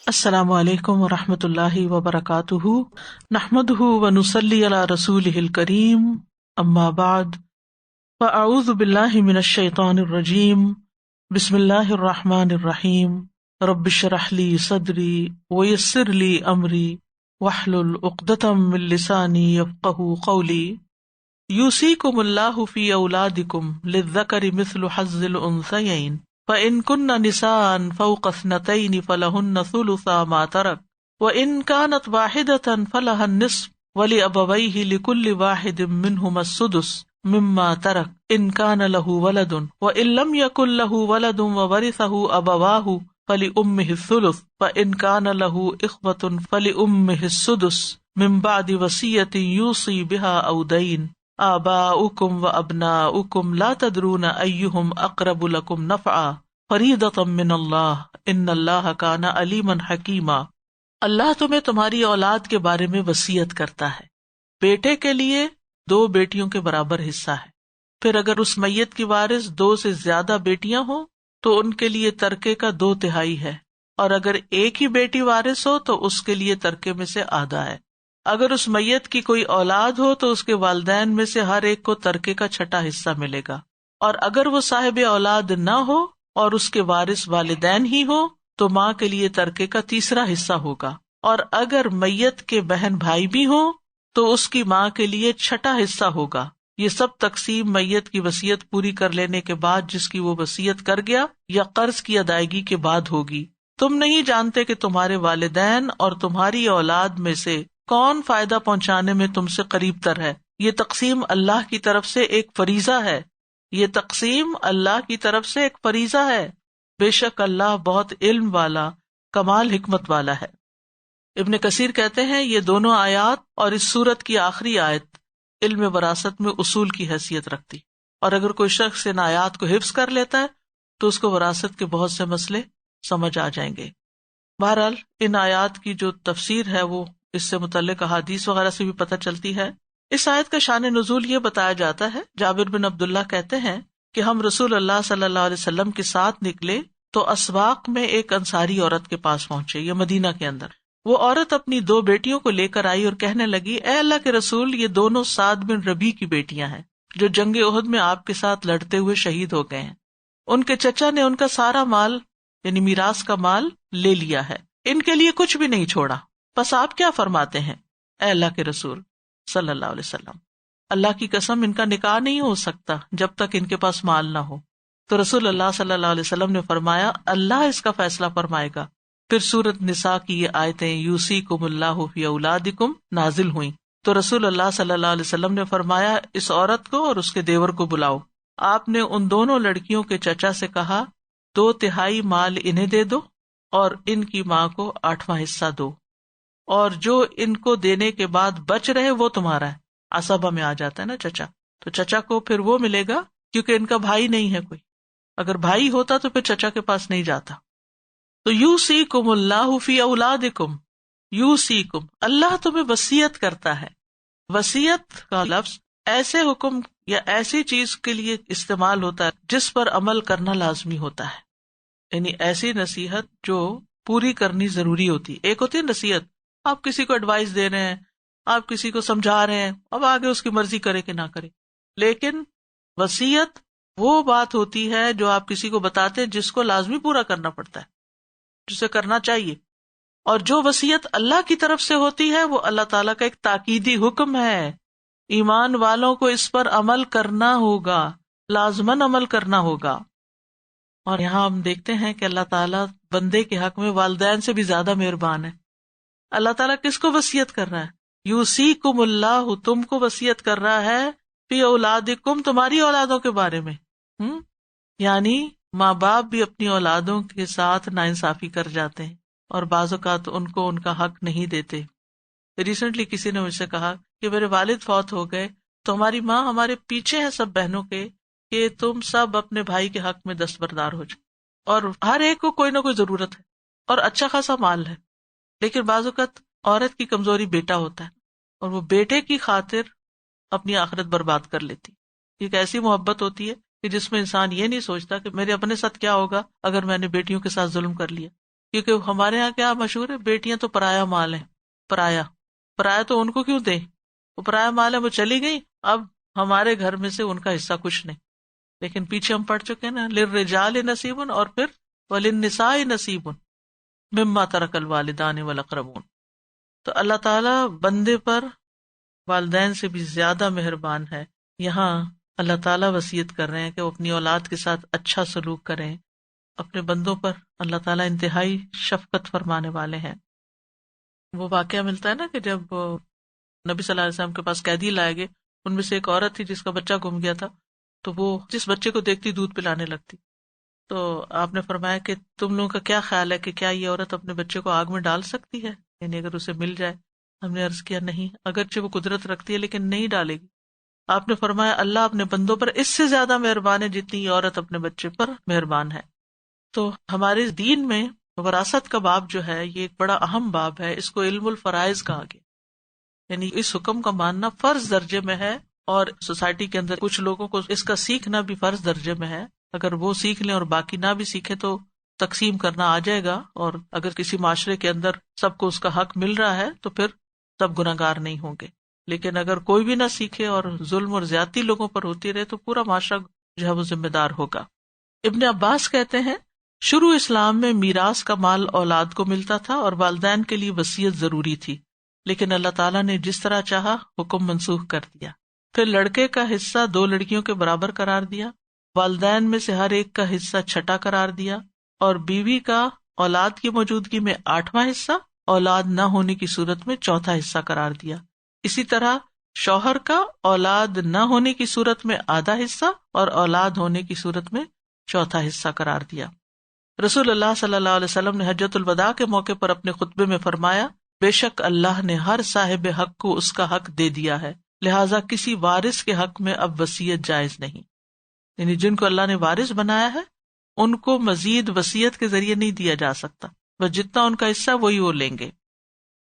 السلام علیکم ورحمۃ اللہ وبرکاتہ، نحمدہ ونصلی علی رسولہ الکریم، اما بعد فاعوذ باللہ من الشیطان الرجیم، بسم اللہ الرحمن الرحیم، رب اشرح لی صدری ویسر لی امری واحلل عقدۃ من لسانی یفقہوا قولی، یوصیکم اللہ فی اولادکم للذکر مثل حظ الانثیین فَإِن كُنَّ نِسَاءً فَوْقَ اثْنَتَيْنِ فَلَهُنَّ ثُلُثَا مَا تَرَكَ وَإِن كَانَتْ وَاحِدَةً فَلَهَا النِّصْفُ وَلِأَبَوَيْهِ لِكُلِّ وَاحِدٍ مِّنْهُمَا السُّدُسُ مِمَّا تَرَكَ إِن كَانَ لَهُ وَلَدٌ وَإِن لَّمْ يَكُن لَّهُ وَلَدٌ وَوَرِثَهُ أَبَوَاهُ فَلِأُمِّهِ الثُّلُثُ وَإِن كَانَ لَهُ إِخْوَةٌ فَلِأُمِّهِ السُّدُسُ مِن بَعْدِ وَصِيَّةٍ يُوصِي بِهَا أَوْ دَيْنٍ آباؤکم وابناؤکم لا تدرون ایہم اقرب لکم نفعا فریضۃ من اللہ ان اللہ کان علیما حکیما۔ اللہ تمہیں تمہاری اولاد کے بارے میں وصیت کرتا ہے، بیٹے کے لیے 2 بیٹیوں کے برابر حصہ ہے، پھر اگر اس میت کی وارث 2 سے زیادہ بیٹیاں ہوں تو ان کے لیے ترکے کا 2/3 ہے، اور اگر ایک ہی بیٹی وارث ہو تو اس کے لیے ترکے میں سے آدھا ہے۔ اگر اس میت کی کوئی اولاد ہو تو اس کے والدین میں سے ہر ایک کو ترکے کا 6واں حصہ ملے گا، اور اگر وہ صاحب اولاد نہ ہو اور اس کے وارث والدین ہی ہو تو ماں کے لیے ترکے کا 3واں حصہ ہوگا، اور اگر میت کے بہن بھائی بھی ہوں تو اس کی ماں کے لیے 6واں حصہ ہوگا۔ یہ سب تقسیم میت کی وصیت پوری کر لینے کے بعد جس کی وہ وصیت کر گیا یا قرض کی ادائیگی کے بعد ہوگی۔ تم نہیں جانتے کہ تمہارے والدین اور تمہاری اولاد میں سے کون فائدہ پہنچانے میں تم سے قریب تر ہے۔ یہ تقسیم اللہ کی طرف سے ایک فریضہ ہے، یہ تقسیم اللہ کی طرف سے ایک فریضہ ہے، بے شک اللہ بہت علم والا، کمال حکمت والا ہے۔ ابن کثیر کہتے ہیں یہ دونوں آیات اور اس سورت کی آخری آیت علم وراثت میں اصول کی حیثیت رکھتی، اور اگر کوئی شخص ان آیات کو حفظ کر لیتا ہے تو اس کو وراثت کے بہت سے مسئلے سمجھ آ جائیں گے۔ بہرحال ان آیات کی جو تفسیر ہے وہ اس سے متعلق احادیث وغیرہ سے بھی پتہ چلتی ہے۔ اس آیت کا شان نزول یہ بتایا جاتا ہے، جابر بن عبداللہ کہتے ہیں کہ ہم رسول اللہ صلی اللہ علیہ وسلم کے ساتھ نکلے تو اسواق میں ایک انصاری عورت کے پاس پہنچے، یہ مدینہ کے اندر۔ وہ عورت اپنی 2 بیٹیوں کو لے کر آئی اور کہنے لگی، اے اللہ کے رسول، یہ دونوں سعد بن ربیع کی بیٹیاں ہیں جو جنگ احد میں آپ کے ساتھ لڑتے ہوئے شہید ہو گئے ہیں۔ ان کے چچا نے ان کا سارا مال یعنی میراث کا مال لے لیا ہے، ان کے لیے کچھ بھی نہیں چھوڑا، بس آپ کیا فرماتے ہیں اے اللہ کے رسول صلی اللہ علیہ وسلم؟ اللہ کی قسم ان کا نکاح نہیں ہو سکتا جب تک ان کے پاس مال نہ ہو۔ تو رسول اللہ صلی اللہ علیہ وسلم نے فرمایا، اللہ اس کا فیصلہ فرمائے گا۔ پھر سورۃ نساء کی یہ آیتیں یوصیکم اللہ فی اولادکم نازل ہوئیں، تو رسول اللہ صلی اللہ علیہ وسلم نے فرمایا، اس عورت کو اور اس کے دیور کو بلاؤ۔ آپ نے ان دونوں لڑکیوں کے چچا سے کہا، 2/3 مال انہیں دے دو اور ان کی ماں کو 8واں حصہ دو، اور جو ان کو دینے کے بعد بچ رہے وہ تمہارا ہے۔ عصبہ میں آ جاتا ہے نا چچا، تو چچا کو پھر وہ ملے گا کیونکہ ان کا بھائی نہیں ہے کوئی، اگر بھائی ہوتا تو پھر چچا کے پاس نہیں جاتا۔ تو یوصیکم اللہ فی اولادکم، یوصیکم، اللہ تمہیں وصیت کرتا ہے۔ وصیت کا لفظ ایسے حکم یا ایسی چیز کے لیے استعمال ہوتا ہے جس پر عمل کرنا لازمی ہوتا ہے، یعنی ایسی نصیحت جو پوری کرنی ضروری ہوتی ہے۔ ایک ہوتی ہے نصیحت، آپ کسی کو ایڈوائس دے رہے ہیں، آپ کسی کو سمجھا رہے ہیں، اب آگے اس کی مرضی کرے کہ نہ کرے، لیکن وصیت وہ بات ہوتی ہے جو آپ کسی کو بتاتے ہیں جس کو لازمی پورا کرنا پڑتا ہے، جسے کرنا چاہیے۔ اور جو وصیت اللہ کی طرف سے ہوتی ہے وہ اللہ تعالیٰ کا ایک تاکیدی حکم ہے، ایمان والوں کو اس پر عمل کرنا ہوگا، لازماً عمل کرنا ہوگا۔ اور یہاں ہم دیکھتے ہیں کہ اللہ تعالیٰ بندے کے حق میں والدین سے بھی زیادہ مہربان ہے۔ اللہ تعالیٰ کس کو وصیت کر رہا ہے؟ یوصیکم اللہ، تم کو وصیت کر رہا ہے، فی اولادکم، تمہاری اولادوں کے بارے میں۔ یعنی ماں باپ بھی اپنی اولادوں کے ساتھ ناانصافی کر جاتے ہیں اور بعض اوقات ان کو ان کا حق نہیں دیتے۔ ریسنٹلی کسی نے مجھ سے کہا کہ میرے والد فوت ہو گئے تو ہماری ماں ہمارے پیچھے ہے سب بہنوں کے کہ تم سب اپنے بھائی کے حق میں دستبردار ہو جاؤ، اور ہر ایک کو کوئی نہ کوئی ضرورت ہے اور اچھا خاصا مال ہے، لیکن بعض اوقات عورت کی کمزوری بیٹا ہوتا ہے اور وہ بیٹے کی خاطر اپنی آخرت برباد کر لیتی۔ ایک ایسی محبت ہوتی ہے کہ جس میں انسان یہ نہیں سوچتا کہ میرے اپنے ساتھ کیا ہوگا اگر میں نے بیٹیوں کے ساتھ ظلم کر لیا۔ کیونکہ ہمارے یہاں کیا مشہور ہے، بیٹیاں تو پرایا مال ہے، پرایا پرایا تو ان کو کیوں دیں، وہ پرایا مال ہے، وہ چلی گئی، اب ہمارے گھر میں سے ان کا حصہ کچھ نہیں. لیکن پیچھے ہم پڑھ چکے نا، للرجال نصیب، اور پھر وللنساء نصیب مما ترک الوالدان والاقربون. تو اللہ تعالیٰ بندے پر والدین سے بھی زیادہ مہربان ہے. یہاں اللہ تعالیٰ وصیت کر رہے ہیں کہ وہ اپنی اولاد کے ساتھ اچھا سلوک کریں. اپنے بندوں پر اللہ تعالیٰ انتہائی شفقت فرمانے والے ہیں. وہ واقعہ ملتا ہے نا کہ جب نبی صلی اللہ علیہ وسلم کے پاس قیدی لائے گئے، ان میں سے ایک عورت تھی جس کا بچہ گم گیا تھا، تو وہ جس بچے کو دیکھتی دودھ پلانے لگتی. تو آپ نے فرمایا کہ تم لوگوں کا کیا خیال ہے کہ کیا یہ عورت اپنے بچے کو آگ میں ڈال سکتی ہے، یعنی اگر اسے مل جائے. ہم نے عرض کیا نہیں، اگرچہ وہ قدرت رکھتی ہے لیکن نہیں ڈالے گی. آپ نے فرمایا اللہ اپنے بندوں پر اس سے زیادہ مہربان ہے جتنی یہ عورت اپنے بچے پر مہربان ہے. تو ہمارے دین میں وراثت کا باب جو ہے یہ ایک بڑا اہم باب ہے. اس کو علم الفرائض کہا گیا، یعنی اس حکم کا ماننا فرض درجے میں ہے، اور سوسائٹی کے اندر کچھ لوگوں کو اس کا سیکھنا بھی فرض درجے میں ہے. اگر وہ سیکھ لیں اور باقی نہ بھی سیکھے تو تقسیم کرنا آ جائے گا. اور اگر کسی معاشرے کے اندر سب کو اس کا حق مل رہا ہے تو پھر سب گناہگار نہیں ہوں گے. لیکن اگر کوئی بھی نہ سیکھے اور ظلم اور زیادتی لوگوں پر ہوتی رہے تو پورا معاشرہ جو ہے وہ ذمہ دار ہوگا. ابن عباس کہتے ہیں شروع اسلام میں میراث کا مال اولاد کو ملتا تھا اور والدین کے لیے وصیت ضروری تھی، لیکن اللہ تعالیٰ نے جس طرح چاہا حکم منسوخ کر دیا. پھر لڑکے کا حصہ 2 لڑکیوں کے برابر قرار دیا، والدین میں سے ہر ایک کا حصہ چھٹا قرار دیا، اور بیوی کا اولاد کی موجودگی میں 8واں حصہ، اولاد نہ ہونے کی صورت میں 4تھا حصہ قرار دیا. اسی طرح شوہر کا اولاد نہ ہونے کی صورت میں آدھا حصہ اور اولاد ہونے کی صورت میں 4تھا حصہ قرار دیا. رسول اللہ صلی اللہ علیہ وسلم نے حجۃ الوداع کے موقع پر اپنے خطبے میں فرمایا بے شک اللہ نے ہر صاحب حق کو اس کا حق دے دیا ہے، لہٰذا کسی وارث کے حق میں اب وصیت جائز نہیں. یعنی جن کو اللہ نے وارث بنایا ہے ان کو مزید وصیت کے ذریعے نہیں دیا جا سکتا، بس جتنا ان کا حصہ وہی وہ لیں گے.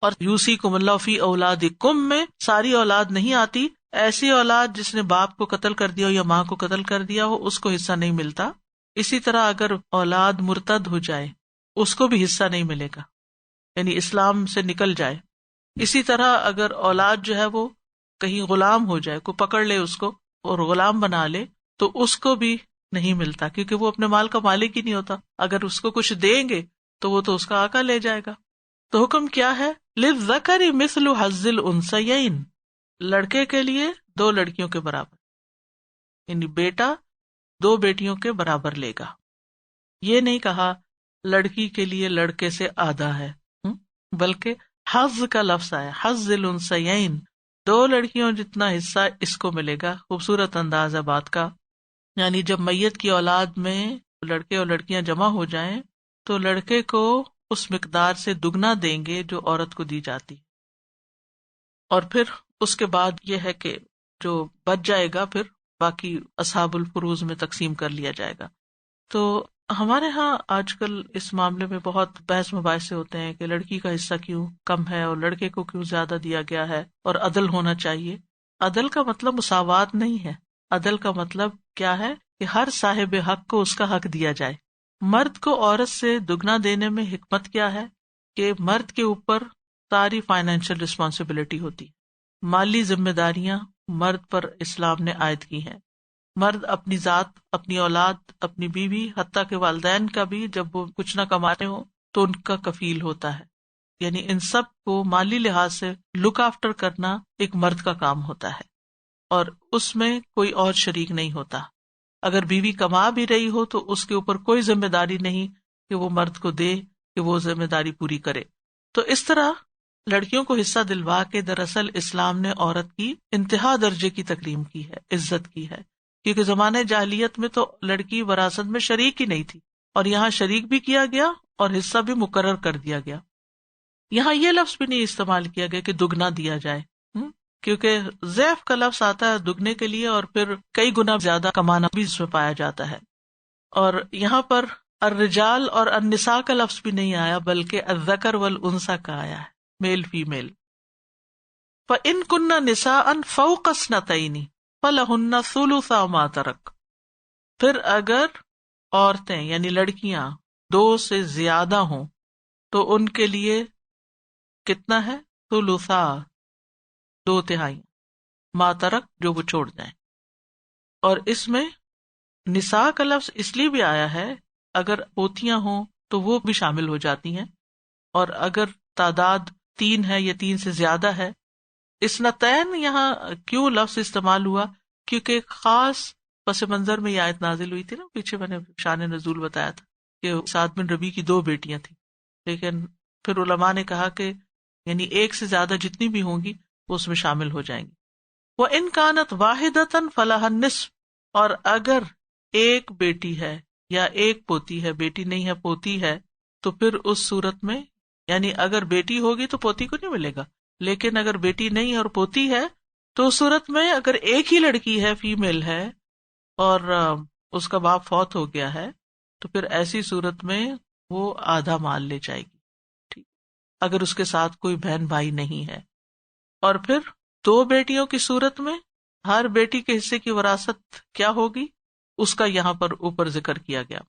اور یوصیکم اللہ فی اولادکم میں ساری اولاد نہیں آتی. ایسی اولاد جس نے باپ کو قتل کر دیا ہو یا ماں کو قتل کر دیا ہو اس کو حصہ نہیں ملتا. اسی طرح اگر اولاد مرتد ہو جائے اس کو بھی حصہ نہیں ملے گا، یعنی اسلام سے نکل جائے. اسی طرح اگر اولاد جو ہے وہ کہیں غلام ہو جائے، کوئی پکڑ لے اس کو اور غلام بنا لے تو اس کو بھی نہیں ملتا، کیونکہ وہ اپنے مال کا مالک ہی نہیں ہوتا. اگر اس کو کچھ دیں گے تو وہ تو اس کا آقا لے جائے گا. تو حکم کیا ہے؟ للذکر مثل حظ الانثیین، لڑکے کے لیے 2 لڑکیوں کے برابر، یعنی بیٹا 2 بیٹیوں کے برابر لے گا. یہ نہیں کہا لڑکی کے لیے لڑکے سے آدھا ہے، بلکہ حظ کا لفظ ہے، حظ الانثیین، 2 لڑکیوں جتنا حصہ اس کو ملے گا. خوبصورت انداز ہے بات کا. یعنی جب میت کی اولاد میں لڑکے اور لڑکیاں جمع ہو جائیں تو لڑکے کو اس مقدار سے دگنا دیں گے جو عورت کو دی جاتی، اور پھر اس کے بعد یہ ہے کہ جو بچ جائے گا پھر باقی اصحاب الفروض میں تقسیم کر لیا جائے گا. تو ہمارے ہاں آج کل اس معاملے میں بہت بحث مباحثے ہوتے ہیں کہ لڑکی کا حصہ کیوں کم ہے اور لڑکے کو کیوں زیادہ دیا گیا ہے، اور عدل ہونا چاہیے. عدل کا مطلب مساوات نہیں ہے. عدل کا مطلب کیا ہے کہ ہر صاحب حق کو اس کا حق دیا جائے. مرد کو عورت سے دگنا دینے میں حکمت کیا ہے کہ مرد کے اوپر ساری فائنینشیل رسپانسبلٹی ہوتی، مالی ذمہ داریاں مرد پر اسلام نے عائد کی ہیں. مرد اپنی ذات، اپنی اولاد، اپنی بیوی، حتیٰ کہ والدین کا بھی جب وہ کچھ نہ کماتے ہوں تو ان کا کفیل ہوتا ہے. یعنی ان سب کو مالی لحاظ سے لک آفٹر کرنا ایک مرد کا کام ہوتا ہے، اور اس میں کوئی اور شریک نہیں ہوتا. اگر بیوی کما بھی رہی ہو تو اس کے اوپر کوئی ذمہ داری نہیں کہ وہ مرد کو دے کہ وہ ذمہ داری پوری کرے. تو اس طرح لڑکیوں کو حصہ دلوا کے دراصل اسلام نے عورت کی انتہا درجے کی تکریم کی ہے، عزت کی ہے. کیونکہ زمانے جاہلیت میں تو لڑکی وراثت میں شریک ہی نہیں تھی، اور یہاں شریک بھی کیا گیا اور حصہ بھی مقرر کر دیا گیا. یہاں یہ لفظ بھی نہیں استعمال کیا گیا کہ دگنا دیا جائے، کیونکہ ضعف کا لفظ آتا ہے دگنے کے لیے اور پھر کئی گنا زیادہ کمانا بھی اس میں پایا جاتا ہے. اور یہاں پر الرجال اور النساء کا لفظ بھی نہیں آیا بلکہ الذکر والانثى کا آیا ہے، میل فیمیل. فَإِن كُنَّ نِسَاءً فَوْقَ اثْنَتَيْنِ فَلَهُنَّ ثُلُثَا مَا تَرَكَ. پھر اگر عورتیں یعنی لڑکیاں 2 سے زیادہ ہوں تو ان کے لیے کتنا ہے؟ ثلثا، 2/3 ما ترک، جو وہ چھوڑ جائیں. اور اس میں نساء کا لفظ اس لیے بھی آیا ہے اگر پوتیاں ہوں تو وہ بھی شامل ہو جاتی ہیں، اور اگر تعداد 3 ہے یا 3 سے زیادہ ہے. اثنتین یہاں کیوں لفظ استعمال ہوا؟ کیونکہ ایک خاص پس منظر میں یہ آیت نازل ہوئی تھی نا، پیچھے میں نے شان نزول بتایا تھا کہ سعد بن ربیع کی 2 بیٹیاں تھیں، لیکن پھر علماء نے کہا کہ یعنی ایک سے زیادہ جتنی بھی ہوں گی وہ اس میں شامل ہو جائیں گی. وَإِن كَانَتْ وَاحِدَةً فَلَهَا النِّصْفُ، اور اگر ایک بیٹی ہے یا ایک پوتی ہے، بیٹی نہیں ہے پوتی ہے، تو پھر اس صورت میں یعنی اگر بیٹی ہوگی تو پوتی کو نہیں ملے گا، لیکن اگر بیٹی نہیں اور پوتی ہے تو اس صورت میں اگر ایک ہی لڑکی ہے، فیمیل ہے، اور اس کا باپ فوت ہو گیا ہے، تو پھر ایسی صورت میں وہ آدھا مال لے جائے گی، ٹھیک، اگر اس کے ساتھ کوئی بہن بھائی نہیں ہے. اور پھر 2 بیٹیوں کی صورت میں ہر بیٹی کے حصے کی وراثت کیا ہوگی، اس کا یہاں پر اوپر ذکر کیا گیا.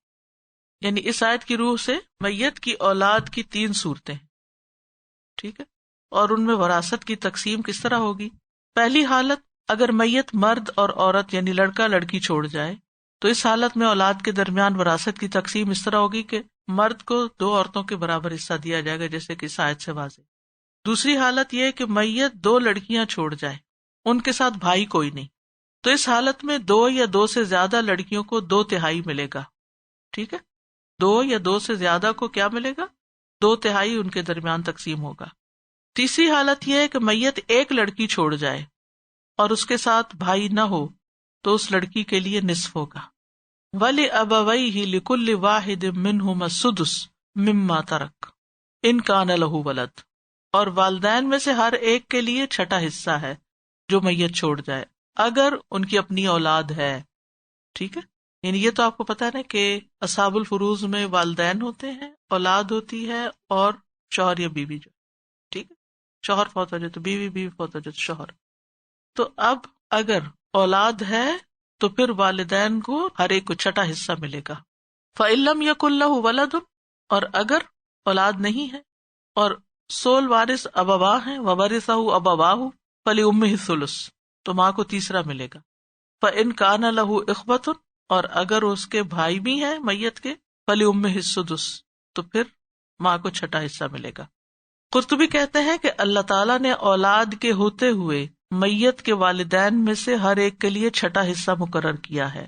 یعنی اس آیت کی روح سے میت کی اولاد کی 3 صورتیں، ٹھیک ہے، اور ان میں وراثت کی تقسیم کس طرح ہوگی. پہلی حالت، اگر میت مرد اور عورت یعنی لڑکا لڑکی چھوڑ جائے تو اس حالت میں اولاد کے درمیان وراثت کی تقسیم اس طرح ہوگی کہ مرد کو 2 عورتوں کے برابر حصہ دیا جائے گا، جیسے کہ اس آیت سے واضح. دوسری حالت یہ کہ میت 2 لڑکیاں چھوڑ جائے، ان کے ساتھ بھائی کوئی نہیں، تو اس حالت میں 2 یا 2 سے زیادہ لڑکیوں کو 2/3 ملے گا، ٹھیک ہے، 2 یا 2 سے زیادہ کو کیا ملے گا، 2/3 ان کے درمیان تقسیم ہوگا. تیسری حالت یہ ہے کہ میت ایک لڑکی چھوڑ جائے اور اس کے ساتھ بھائی نہ ہو تو اس لڑکی کے لیے نصف ہوگا. وَلِأَبَوَيْهِ لِكُلِّ وَاحِدٍ مِّنْهُمَا السُّدُسُ مِمَّا تَرَكَ إِن كَانَ لَهُ وَلَدٌ، اور والدین میں سے ہر ایک کے لیے چھٹا حصہ ہے جو میت چھوڑ جائے اگر ان کی اپنی اولاد ہے، ٹھیک ہے. یعنی یہ تو آپ کو پتا ہے نا کہ اصحاب الفروض میں والدین ہوتے ہیں، اولاد ہوتی ہے، اور شوہر یا بیوی، جو ٹھیک ہے، شوہر فوت ہو جائے تو بیوی، بیوی فوت ہو جائے تو شوہر. تو اب اگر اولاد ہے تو پھر والدین کو ہر ایک کو چھٹا حصہ ملے گا. فَإِن لَّمْ يَكُن لَّهُ وَلَدٌ، اور اگر اولاد نہیں ہے اور سول وارث ابواہ ہیں، وَوَرِثَهُ أَبَوَاهُ فَلِأُمِّهِ الثُّلُثُ، تو ماں کو تیسرا ملے گا. فَإِن كَانَ لَهُ إِخْوَةٌ، اور اگر اس کے بھائی بھی ہیں میت کے، فَلِأُمِّهِ السُّدُسُ، تو پھر ماں کو چھٹا حصہ ملے گا. قرطبی کہتے ہیں کہ اللہ تعالیٰ نے اولاد کے ہوتے ہوئے میت کے والدین میں سے ہر ایک کے لیے چھٹا حصہ مقرر کیا ہے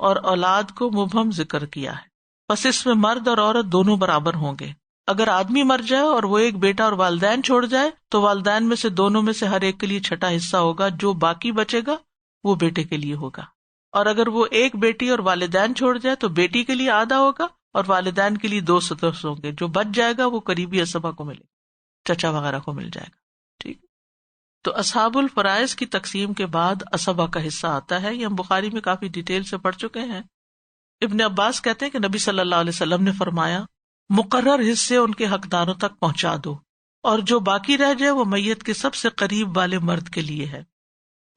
اور اولاد کو مبہم ذکر کیا ہے، پس اس میں مرد اور عورت دونوں برابر ہوں گے. اگر آدمی مر جائے اور وہ ایک بیٹا اور والدین چھوڑ جائے تو والدین میں سے دونوں میں سے ہر ایک کے لیے چھٹا حصہ ہوگا، جو باقی بچے گا وہ بیٹے کے لیے ہوگا. اور اگر وہ ایک بیٹی اور والدین چھوڑ جائے تو بیٹی کے لیے آدھا ہوگا اور والدین کے لیے 2 سدس ہوں گے، جو بچ جائے گا وہ قریبی اسبا کو ملے گا، چچا وغیرہ کو مل جائے گا، ٹھیک. تو اصحاب الفرائض کی تقسیم کے بعد اسبا کا حصہ آتا ہے، یہ ہم بخاری میں کافی ڈیٹیل سے پڑھ چکے ہیں. ابن عباس کہتے ہیں کہ نبی صلی اللہ علیہ وسلم نے فرمایا، مقرر حصے ان کے حقداروں تک پہنچا دو، اور جو باقی رہ جائے وہ میت کے سب سے قریب والے مرد کے لیے ہے.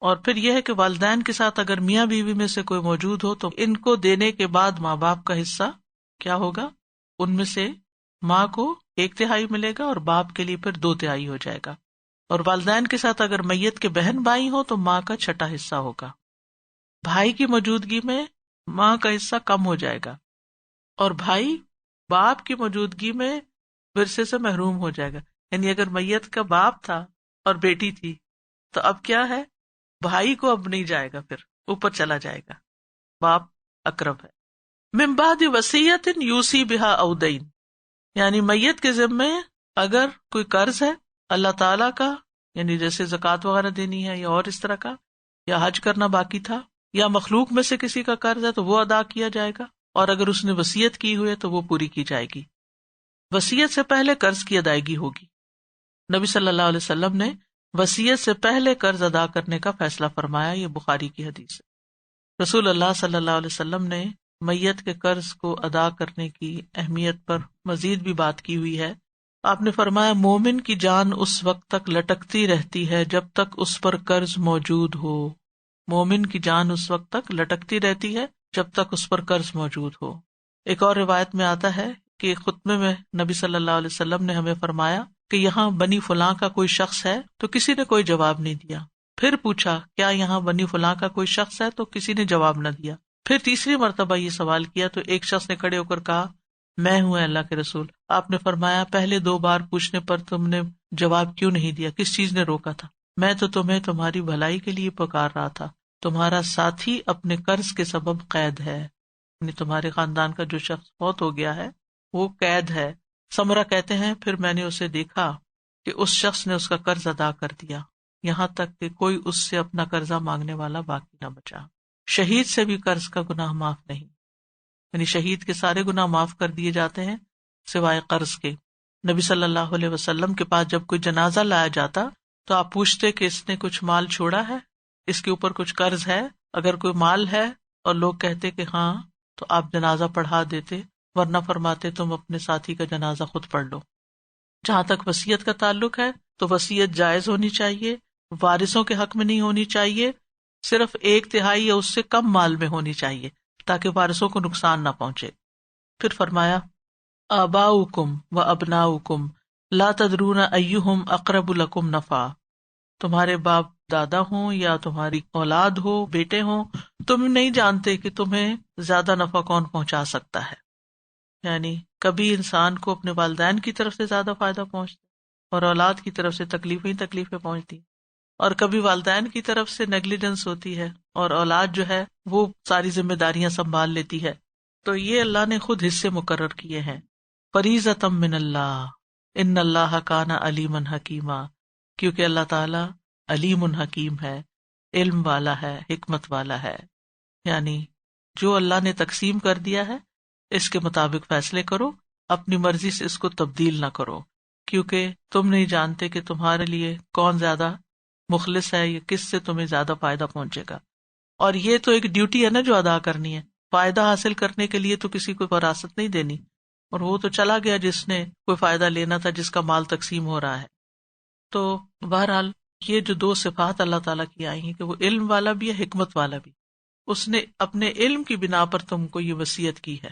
اور پھر یہ ہے کہ والدین کے ساتھ اگر میاں بیوی میں سے کوئی موجود ہو تو ان کو دینے کے بعد ماں باپ کا حصہ کیا ہوگا، ان میں سے ماں کو 1/3 ملے گا اور باپ کے لیے پھر 2/3 ہو جائے گا. اور والدین کے ساتھ اگر میت کے بہن بھائی ہو تو ماں کا چھٹا حصہ ہوگا. بھائی کی موجودگی میں ماں کا حصہ کم ہو جائے گا، اور بھائی باپ کی موجودگی میں ورثے سے محروم ہو جائے گا. یعنی اگر میت کا باپ تھا اور بیٹی تھی تو اب کیا ہے، بھائی کو اب نہیں جائے گا، پھر اوپر چلا جائے گا، باپ اقرب ہے. من بعد وصیت یوصی بہا او دین، یعنی میت کے ذمے اگر کوئی قرض ہے اللہ تعالی کا، یعنی جیسے زکوٰۃ وغیرہ دینی ہے یا اور اس طرح کا، یا حج کرنا باقی تھا، یا مخلوق میں سے کسی کا قرض ہے تو وہ ادا کیا جائے گا، اور اگر اس نے وصیت کی ہوئی ہے تو وہ پوری کی جائے گی. وصیت سے پہلے قرض کی ادائیگی ہوگی. نبی صلی اللہ علیہ وسلم نے وصیت سے پہلے قرض ادا کرنے کا فیصلہ فرمایا، یہ بخاری کی حدیث ہے. رسول اللہ صلی اللہ علیہ وسلم نے میت کے قرض کو ادا کرنے کی اہمیت پر مزید بھی بات کی ہوئی ہے. آپ نے فرمایا، مومن کی جان اس وقت تک لٹکتی رہتی ہے جب تک اس پر قرض موجود ہو. مومن کی جان اس وقت تک لٹکتی رہتی ہے جب تک اس پر قرض موجود ہو. ایک اور روایت میں آتا ہے کہ خطبے میں نبی صلی اللہ علیہ وسلم نے ہمیں فرمایا کہ یہاں بنی فلاں کا کوئی شخص ہے، تو کسی نے کوئی جواب نہیں دیا. پھر پوچھا کیا یہاں بنی فلاں کا کوئی شخص ہے، تو کسی نے جواب نہ دیا. پھر تیسری مرتبہ یہ سوال کیا تو ایک شخص نے کھڑے ہو کر کہا میں ہوں اللہ کے رسول. آپ نے فرمایا پہلے 2 بار پوچھنے پر تم نے جواب کیوں نہیں دیا، کس چیز نے روکا تھا؟ میں تو تمہیں تمہاری بھلائی کے لیے پکار رہا تھا، تمہارا ساتھی اپنے قرض کے سبب قید ہے، یعنی تمہارے خاندان کا جو شخص فوت ہو گیا ہے وہ قید ہے. سمرہ کہتے ہیں پھر میں نے اسے دیکھا کہ اس شخص نے اس کا قرض ادا کر دیا، یہاں تک کہ کوئی اس سے اپنا قرضہ مانگنے والا باقی نہ بچا. شہید سے بھی قرض کا گناہ معاف نہیں، یعنی شہید کے سارے گناہ معاف کر دیے جاتے ہیں سوائے قرض کے. نبی صلی اللہ علیہ وسلم کے پاس جب کوئی جنازہ لایا جاتا تو آپ پوچھتے کہ اس نے کچھ مال چھوڑا ہے، اس کے اوپر کچھ قرض ہے؟ اگر کوئی مال ہے اور لوگ کہتے کہ ہاں تو آپ جنازہ پڑھا دیتے، ورنہ فرماتے تم اپنے ساتھی کا جنازہ خود پڑھ لو. جہاں تک وصیت کا تعلق ہے تو وصیت جائز ہونی چاہیے، وارثوں کے حق میں نہیں ہونی چاہیے، صرف 1/3 یا اس سے کم مال میں ہونی چاہیے تاکہ وارثوں کو نقصان نہ پہنچے. پھر فرمایا آباؤکم و ابناؤکم لا تدرون ایہم اقرب لکم نفعا، تمہارے باپ دادا ہوں یا تمہاری اولاد ہو، بیٹے ہوں، تم نہیں جانتے کہ تمہیں زیادہ نفع کون پہنچا سکتا ہے. یعنی کبھی انسان کو اپنے والدین کی طرف سے زیادہ فائدہ پہنچتا اور اولاد کی طرف سے تکلیفیں پہنچتی، اور کبھی والدین کی طرف سے نیگلیجنس ہوتی ہے اور اولاد جو ہے وہ ساری ذمہ داریاں سنبھال لیتی ہے. تو یہ اللہ نے خود حصے مقرر کیے ہیں. فریضۃ من اللہ ان اللہ کان علیما حکیما، کیونکہ اللہ تعالیٰ علیم حکیم ہے، علم والا ہے، حکمت والا ہے. یعنی جو اللہ نے تقسیم کر دیا ہے اس کے مطابق فیصلے کرو، اپنی مرضی سے اس کو تبدیل نہ کرو، کیونکہ تم نہیں جانتے کہ تمہارے لیے کون زیادہ مخلص ہے یا کس سے تمہیں زیادہ فائدہ پہنچے گا. اور یہ تو ایک ڈیوٹی ہے نا جو ادا کرنی ہے. فائدہ حاصل کرنے کے لیے تو کسی کو وراثت نہیں دینی، اور وہ تو چلا گیا جس نے کوئی فائدہ لینا تھا، جس کا مال تقسیم ہو رہا ہے. تو بہرحال یہ جو 2 صفات اللہ تعالیٰ کی آئی ہیں کہ وہ علم والا بھی ہے، حکمت والا بھی. اس نے اپنے علم کی بنا پر تم کو یہ وصیت کی ہے،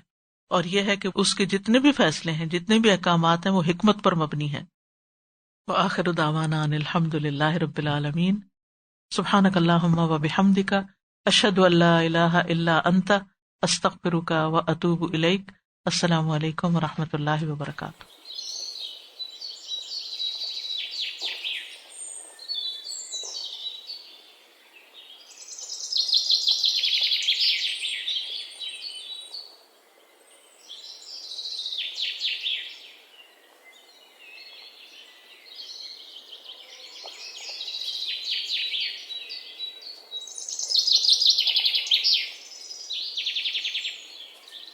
اور یہ ہے کہ اس کے جتنے بھی فیصلے ہیں، جتنے بھی احکامات ہیں، وہ حکمت پر مبنی ہیں. وآخر دعوانا ان الحمد للہ رب العالمین. سبحانک اللہم و بحمدک، اشہد ان لا الہ الا انت، استغفرک و اتوب الیک. السلام علیکم و رحمۃ اللہ وبرکاتہ.